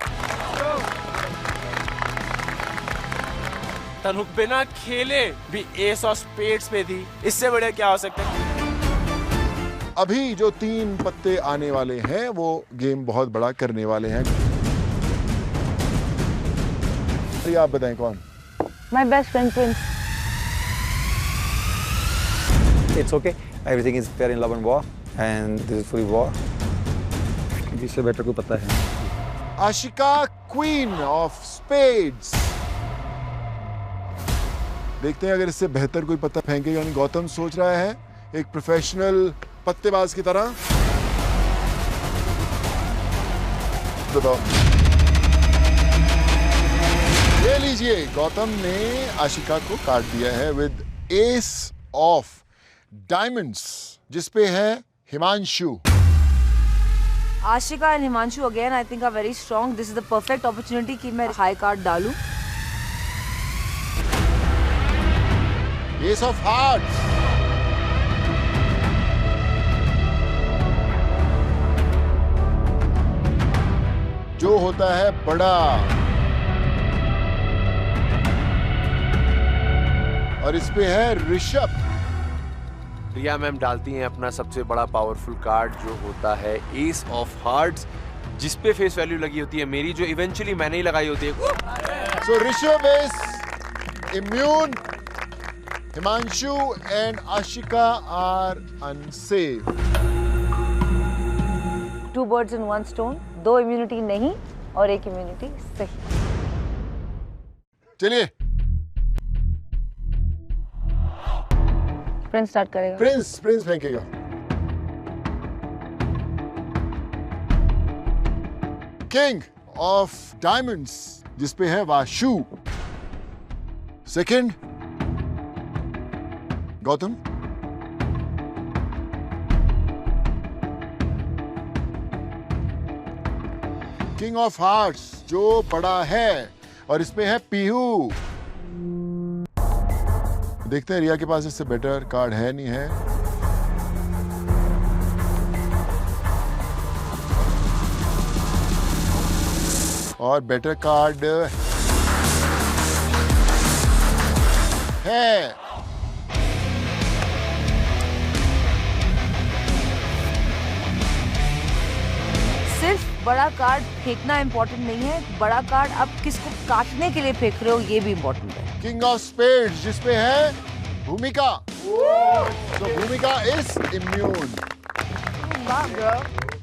तनु बिना खेले भी एस ऑफ स्पेड्स पे थी, इससे बढ़िया क्या हो सकता है। अभी जो 3 पत्ते आने वाले हैं वो गेम बहुत बड़ा करने वाले हैं। आप बताएं कौन? My best friend Prince. It's okay. Everything is fair in love and war, and this is free war. इससे बेटर कोई पता है। Ashika queen of spades. देखते हैं अगर इससे बेहतर कोई पत्ता फेंकेगा नहीं। गौतम सोच रहा है एक प्रोफेशनल पत्तेबाज की तरह। बताओ। ये लीजिए, गौतम ने आशिका को काट दिया है विद एस ऑफ डायमंड्स, जिसपे है Himanshu. Ashika and Himanshu again I think are very strong. This is the perfect opportunity कि मैं हाई कार्ड डालूं। एस ऑफ हार्ट्स, जो होता है बड़ा, और इस पे है ऋषभ। रिया मैम डालती हैं अपना सबसे बड़ा पावरफुल कार्ड जो होता है एस ऑफ हार्ट्स, जिस पे फेस वैल्यू लगी होती है मेरी, जो इवेंचुअली मैंने ही लगाई होती है। So Rishabh is immune, Himanshu and Ashika are unsafe. 2 birds in 1 stone, 2 immunity नहीं और 1 इम्यूनिटी सही। चलिए, प्रिंस स्टार्ट करेगा। प्रिंस फेंकेगा। किंग ऑफ डायमंड्स, जिसपे है Vashu. Second Gautam. King of hearts, जो बड़ा है, और इसमें है पीहू। देखते हैं, रिया के पास इससे बेटर कार्ड है नहीं है। और बेटर कार्ड है। सिर्फ बड़ा कार्ड फेंकना इम्पोर्टेंट नहीं है, बड़ा कार्ड आप किसको काटने के लिए फेंक रहे हो ये भी इम्पोर्टेंट है। किंग ऑफ स्पेड्स, जिसपे है भूमिका। तो भूमिका इज इम्यून।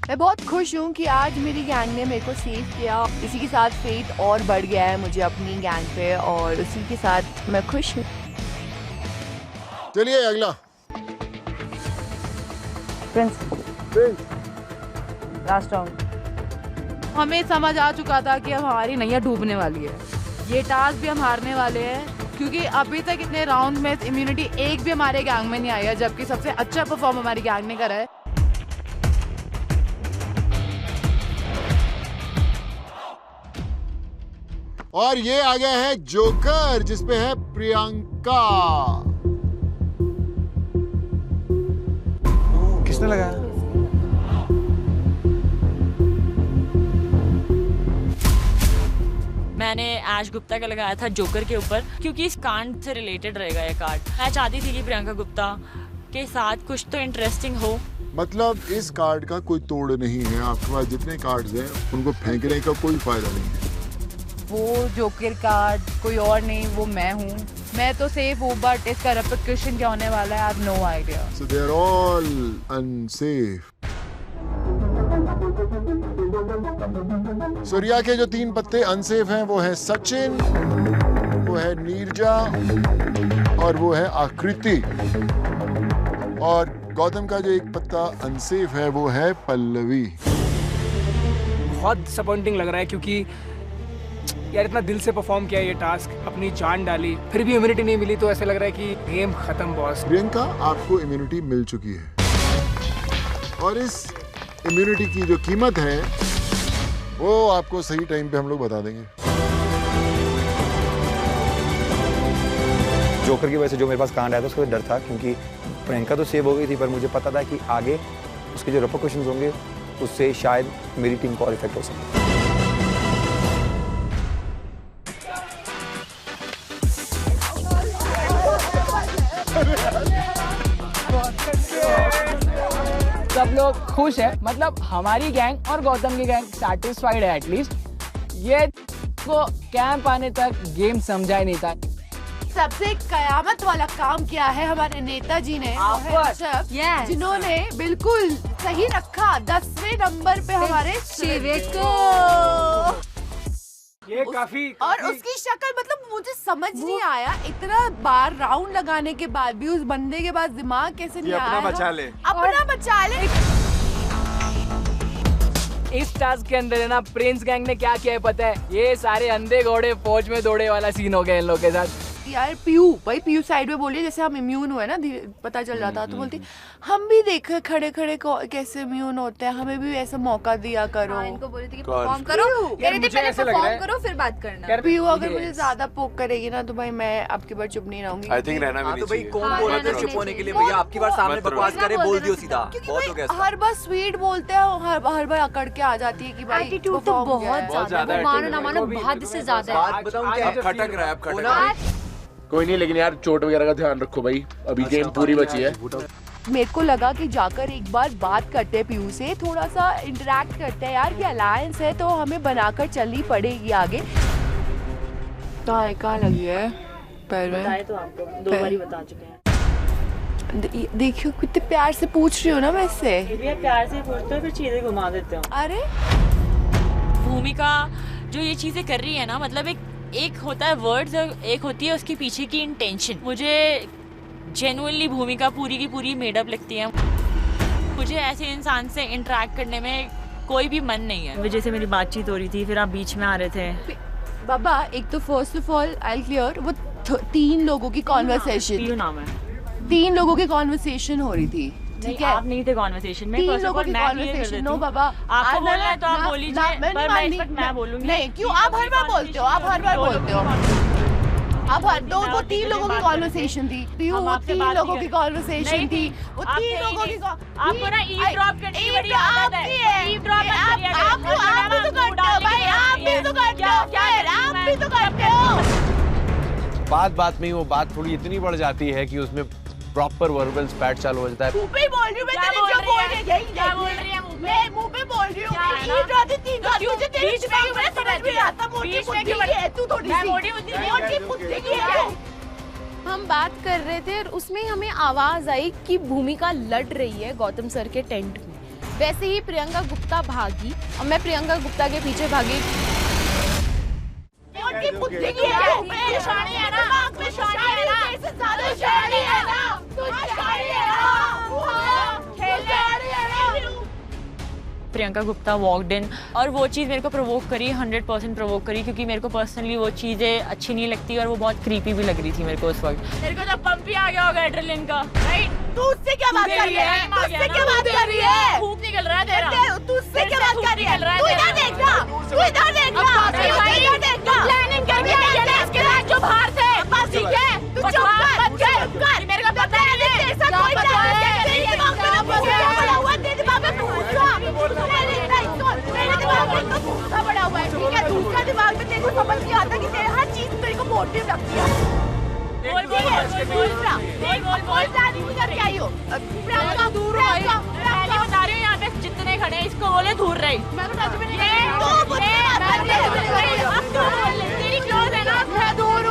मैं बहुत खुश हूँ कि आज मेरी गैंग ने मेरे को सेव किया। इसी के साथ फेथ और बढ़ गया है मुझे अपनी गैंग पे, और इसी के साथ मैं खुश हूँ। चलिए अगला। Prince last round. हमें समझ आ चुका था कि अब हमारी नैया डूबने वाली है। ये टास्क भी हम हारने वाले हैं, क्योंकि अभी तक इतने राउंड में इम्यूनिटी एक भी हमारे गैंग में नहीं आई है, जबकि सबसे अच्छा परफॉर्म हमारी गैंग ने करा है। और ये आ गया है जोकर, जिसपे है प्रियंका। किसने लगाया? मैंने ऐश गुप्ता का लगाया था जोकर के ऊपर, क्योंकि इस कांड से रिलेटेड रहेगा ये कार्ड। मैं चाहती थी कि प्रियंका गुप्ता के साथ कुछ तो इंटरेस्टिंग हो। मतलब इस कार्ड का कोई तोड़ नहीं है। आपके पास जितने कार्ड्स हैं उनको फेंकने का कोई फायदा नहीं है। वो जोकर कार्ड कोई और नहीं, वो मैं हूँ। मैं तो सेफ हूँ, बट इसका रेपरकशन क्या होने वाला है I have no idea. So they are all unsafe. Surya के जो 3 पत्ते अनसेफ हैं वो है सचिन, वो है नीरजा और वो है आकृति। और गौतम का जो 1 पत्ता अनसेफ है वो है पल्लवी। बहुत डिसअपॉइंटिंग लग रहा है, क्योंकि यार इतना दिल से परफॉर्म किया ये टास्क, अपनी जान डाली, फिर भी इम्यूनिटी नहीं मिली, तो ऐसे लग रहा है कि गेम खत्म बॉस। प्रियंका, आपको इम्यूनिटी मिल चुकी है और इस इम्यूनिटी की जो कीमत है वो आपको सही टाइम पे हम लोग बता देंगे। जोकर की वजह से जो मेरे पास कांड आया था उसका डर था, क्योंकि प्रियंका तो सेव हो गई थी, पर मुझे पता था कि आगे उसके जो रिपरकशंस होंगे उससे शायद मेरी टीम को और इफेक्ट हो सकता है। सब लोग खुश है, मतलब हमारी गैंग और गौतम की गैंग सैटिस्फाइड है एटलीस्ट। ये को कैंप आने तक गेम समझा ही नहीं था। सबसे कयामत वाला काम किया है हमारे नेताजी ने, yes. जिन्होंने बिल्कुल सही रखा 10वें नंबर पे हमारे शिवे को। ये काफी और उसकी शक्ल, मतलब मुझे समझ नहीं आया, इतना बार राउंड लगाने के बाद भी उस बंदे के पास दिमाग कैसे नहीं आया। अपना बचा ले, अपना बचा ले। इस टास्क के अंदर है ना प्रिंस गैंग ने क्या किया है पता है? ये सारे अंधे घोड़े फौज में दौड़े वाला सीन हो गया इन लोगों के साथ। यार पीयू साइड में बोलिए, जैसे हम इम्यून हुए ना, पता चल जाता तो बोलती हम भी देखे खड़े खड़े कैसे इम्यून होते हैं, हमें भी ऐसा मौका दिया करो। इनको बोली थी कि परफॉर्म करो, कह रही थी पहले परफॉर्म करो फिर बात करना। पीयू अगर मुझे ज्यादा पोक करेगी ना तो भाई मैं आपकी बार चुप नहीं रहूंगी। आई थिंक रहना भी नहीं चाहिए। तो भाई कौन बोला था चुप होने के लिए? भैया आपकी बार सामने बकवास करे बोल दियो सीधा, बहुत हो गया। हर बार स्वीट बोलते हैं, हर बार अकड़ के आ जाती है कि भाई एटीट्यूड तो बहुत ज्यादा, मानो ना मानो हद से ज्यादा है। बात बताऊं क्या? खटक रहा है, अब खटक रहा है। कोई नहीं, लेकिन यार चोट वगैरह का ध्यान रखो भाई, अभी गेम पूरी बची है। मेरे को लगा कि जाकर एक बार बात करते हैं पीयू से, थोड़ा सा इंटरेक्ट करते हैं यार, कि अलायंस है तो हमें बनाकर चलनी पड़ेगी आगे। कहाँ लगी है पैर में? बताए तो आपको 2 बार बता चुके हैं। देखियो कितने प्यार से पूछ रही हो ना मैं इससे। प्यार से पूछते हो फिर चीजें घुमा देते हो। अरे भूमिका जो ये चीजें कर रही है ना, मतलब एक होता है वर्ड्स और एक होती है उसके पीछे की इंटेंशन। मुझे जेन्युइनली भूमिका पूरी की पूरी मेडअप लगती है। मुझे ऐसे इंसान से इंटरेक्ट करने में कोई भी मन नहीं है। वजह से मेरी बातचीत हो रही थी, फिर आप बीच में आ रहे थे। बाबा एक तो first of all I clear, वो 3 लोगों की कॉन्वर्सेशन, नाम है 3 लोगों की कॉन्वर्सेशन हो रही थी, ठीक है? आप नहीं थे कॉन्वर्सेशन में। 3 लोगों की कॉन्वर्सेशन। नो बाबा, आपको बोलना है तो आप बोलिए, पर मैं बोलूंगी नहीं। क्यों आप हर बार बोलते हो? आप हर बार बोलते हो। अब वो 3 लोगों की कॉन्वर्सेशन थी, वो 3 लोगों की कॉन्वर्सेशन थी, वो 3 लोगों की। आपको ना ईवड्रॉप करने की बड़ी आदत है। ईवड्रॉप मत करिए। आप भी तो करते हो भाई, आप भी तो करते हो, आप भी तो करते हो। बात में ही वो बात थोड़ी इतनी बढ़ जाती है कि उसमें प्रॉपर वर्बल स्पैट चालू हो जाता है। मुंह पे बोल रही हूँ मैं, तेरे जो बोल रही है क्या बोल रही है? मैं मुंह पे बोल रही हूँ। मुझे तेरे बीच में मैं समझ में आता, मोटी बुद्धि है तू, थोड़ी सी मोटी बुद्धि की है। हम बात कर रहे थे और उसमें हमें आवाज आई कि भूमिका लड़ रही है गौतम सर के टेंट में। वैसे ही प्रियंका गुप्ता भागी और मैं प्रियंका गुप्ता के पीछे भागी। बुद्धि की है, शानी है ना, शानी है ना, इससे ज्यादा शानी है ना, तू शानी है ना, खेलने आ रही है ना। प्रियंका गुप्ता वॉकड इन और वो चीज़ मेरे को प्रोवोक करी, 100% प्रोवोक करी, क्योंकि मेरे को पर्सनली वो चीज़ें अच्छी नहीं लगती और वो बहुत क्रीपी भी लग रही थी मेरे को उस वक्त। मेरे को तो पंप ही आ गया होगा एड्रेनलिन का, राइट? तू उससे क्या बात कर रही है? उससे क्या बात कर रही है? खूब निकल रहा है तेरा। तू उससे क्या बात कर रही है? तू इधर देखना, तू इधर देखना, इधर देखना। प्लानिंग करके आई है ना इसके बाद जो बाहर से, ठीक है? तू चुप कर, मेरे को पता है तेरे साथ कोई दिमाग में भूसा बड़ा हुआ है, ठीक है? दूसरा दिमाग में तेरे को समझ नहीं आता कि तेरे हर चीज तेरे को मोटिव रखती है। दूर बता रही हूँ, यहाँ पे जितने खड़े हैं इसको बोले दूर रही। तेरी क्लोज है ना, मैं दूर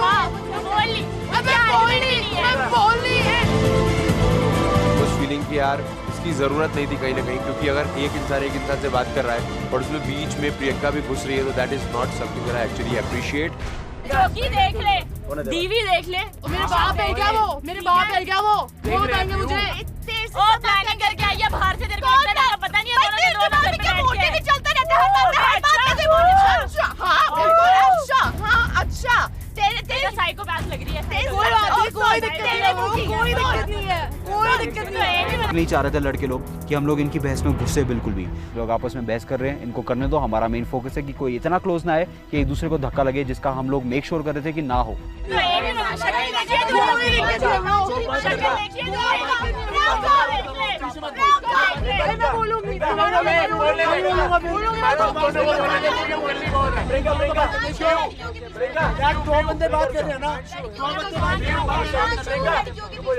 उस फीलिंग की यार इसकी जरूरत नहीं थी कहीं ना कहीं, क्योंकि अगर एक इंसान से बात कर रहा है और उसमें बीच में प्रियंका भी घुस रही है तो that is not something that I actually appreciate. देख ले, डीवी देख ले, मेरे बाप है क्या वो? मेरे बाप है क्या वो बताएंगे मुझे? ओ प्लानिंग करके आई है बाहर से, तेरे को पता नहीं है मोटे भी चलता रहता है। अच्छा तेरे साइकोपैथ लग रही है। कोई दिक्कत नहीं है। नहीं चाह रहे थे लड़के लोग कि हम लोग इनकी बहस में घुसे, बिल्कुल भी। लोग आपस में बहस कर रहे हैं, इनको करने दो। हमारा मेन फोकस है कि कोई इतना क्लोज ना आए कि एक दूसरे को धक्का लगे, जिसका हम लोग मेक श्योर कर रहे थे कि ना हो। बंदे बात कर रहे हैं ना,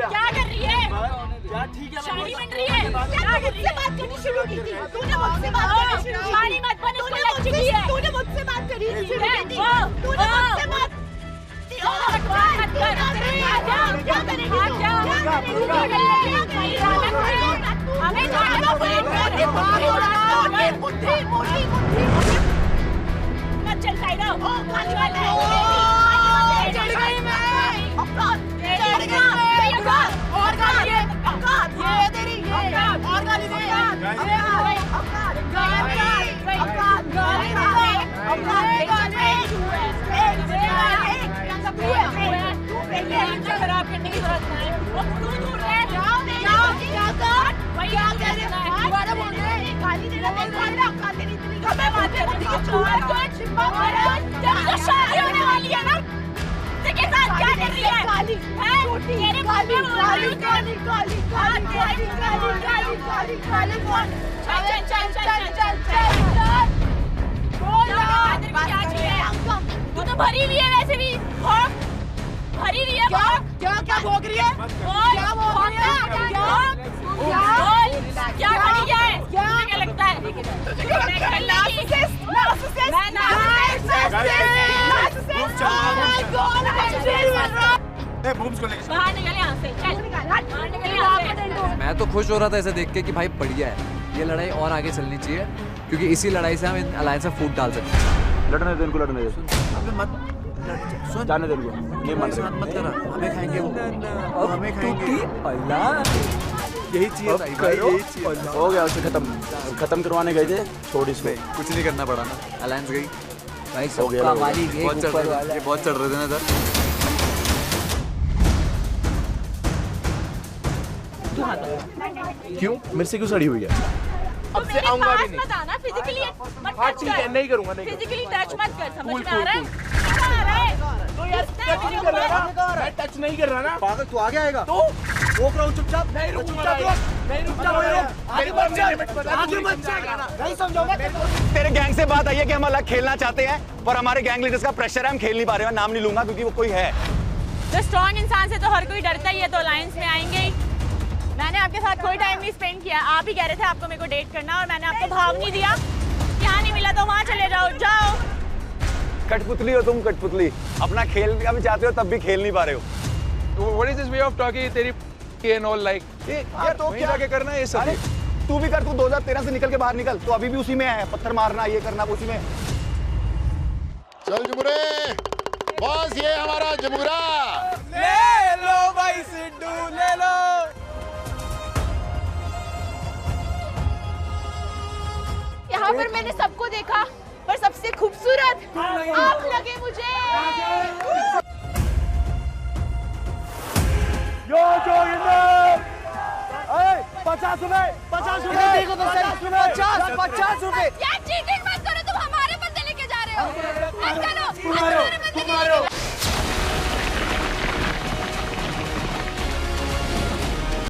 क्या कर रही है? ठीक है, शादी बन रही है। क्या मुझसे बात करनी शुरू की थी? तूने मुझसे बात करनी शुरू की। शादी मत बन, इसको लग चुकी है। तूने मुझसे बात करी थी, तूने मुझसे बात क्या करेगी? चल साइड खराब करने की जरूरत नहीं है। तू दूर रह। शादी होने वाली है ना, तेरे साथ क्या कर रही है? तेरे काली काली काली काली काली काली काली काली काली चल चल चल चल चल क्या चाहिए? तू तो भरी हुई है वैसे भी, भरी हुई है। क्या क्या भोग रही है? क्या भोग रही है? क्या खड़ी है? क्या लगता है? बाहर निकल यहाँ से, चल बाहर निकल यहाँ से। मैं तो खुश हो रहा था ऐसे देख के कि भाई बढ़िया है, ये लड़ाई और आगे चलनी चाहिए क्योंकि इसी लड़ाई से हम इन अलायंस में फूट डाल सकते हैं। लड़ने दे इनको, लड़ने दे। जाने दे इनको, नहीं मान रहे। मत करा, हमें खाएंगे वो, हमें खाएंगे। यही चाहिए था भाई, यही चाहिए। हो गया, उसे खत्म करवाने गए थे, छोड़ इसको। कुछ नहीं करना पड़ा ना, अलायंस गई भाई, हो गया, सबका मालिक एक बहुत चढ़ ऊपर रहे वाला। थे, ये बहुत चढ़ रहे थे ना इधर। क्यों मेरे से क्यों सड़ी हुई है? अब से आऊंगा भी नहीं। मत आना, फिजिकली मत टच कर। नहीं करूंगा, नहीं फिजिकली टच मत कर, समझ में आ रहा है? क्या आ रहा है? तो यार टच नहीं कर रहा ना, मैं टच नहीं कर रहा ना। पागल, तू आगे आएगा तो रोक रहा हूँ, चुपचाप। नहीं रुकूंगा, नहीं रुकूंगा। आगे मत जाएगा ना, नहीं समझोगे? तेरे गैंग से बात आई है कि हम अलग खेलना चाहते हैं, पर हमारे गैंग लीडर्स का प्रेशर है, हम खेल नहीं पा रहे हैं। नाम नहीं लूंगा क्योंकि वो कोई है। तो स्ट्रॉन्ग इंसान से तो हर कोई डरता ही है, तो अलायंस में आएंगे ही। मैंने आपके साथ कोई टाइम नहीं स्पेंड किया, आप ही कह रहे थे आपको मेरे को डेट करना, और मैंने आपको भाव नहीं दिया। यहाँ नहीं मिला तो वहाँ चले जाओ, जाओ। कठपुतली हो तुम, कठपुतली। अपना खेलना भी चाहते हो तब भी खेल नहीं पा रहे हो। What is this way of talking? तेरी and all like यार तो क्या जाके करना है ये सब? तू भी कर, तू 2013 से निकल के बाहर निकल, तो अभी भी उसी में है, पत्थर मारना, ये करना, उसी में। चल जमुरे, बॉस ये हमारा जमुरा। ले लो भाई सिद्धू, ले लो। यहाँ पर मैंने सबको देखा, पर सबसे खूबसूरत आप लगे मुझे। यो जो इधर 50 रुपए, 50 रुपए, 50 रुपए। क्या चीटिंग